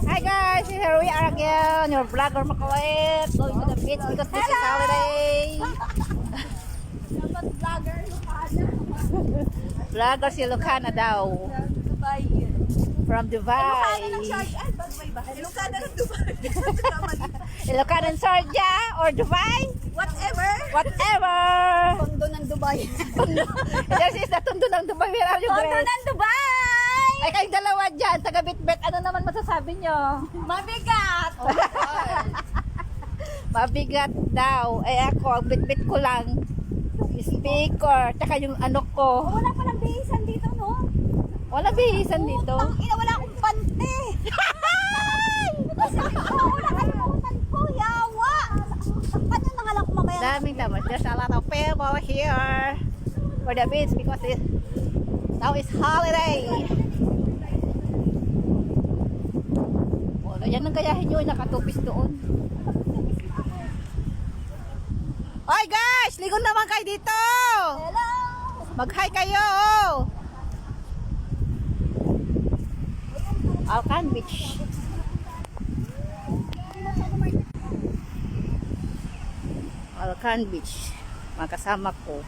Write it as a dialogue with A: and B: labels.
A: Hi guys, here we are again. Your vlogger Makulit going to the beach because this is holiday.
B: Dapat vlogger, Lucana.
A: Vlogger si Lucana daw.
B: Dubai.
A: From Dubai.
B: Lucana ng Sharjah. Ay, Dubai ba? Lucana ng Dubai.
A: Lucana ng Sharjah or Dubai?
B: Whatever.
A: Whatever.
B: Tondo ng Dubai.
A: This is the Tondo ng Dubai. Where are you,
B: Tondo
A: Grace?
B: ng Dubai!
A: Ay, kayong dalawa dyan, taga Bitbit. Ano naman masasabi nyo?
B: Mabigat!
A: Mabigat daw. Eh ako, ang Bitbit ko lang. Speaker, tsaka yung ano ko.
B: Wala palang bihisan dito, no?
A: Wala bihisan dito.
B: Utang ina, wala akong pante. Kasi wala kalimutan ko, yawa. Sakpan yun na nga lang kumamaya.
A: Daming dapat. There's a lot of people here for the beach because now it's holiday. Wala, yan ang gayahin nyo, nakatupis doon. Oy guys, ligo naman kayo dito.
B: Hello!
A: Mag-hi kayo. Alcan Beach. Alcan Beach. Mga kasama ko.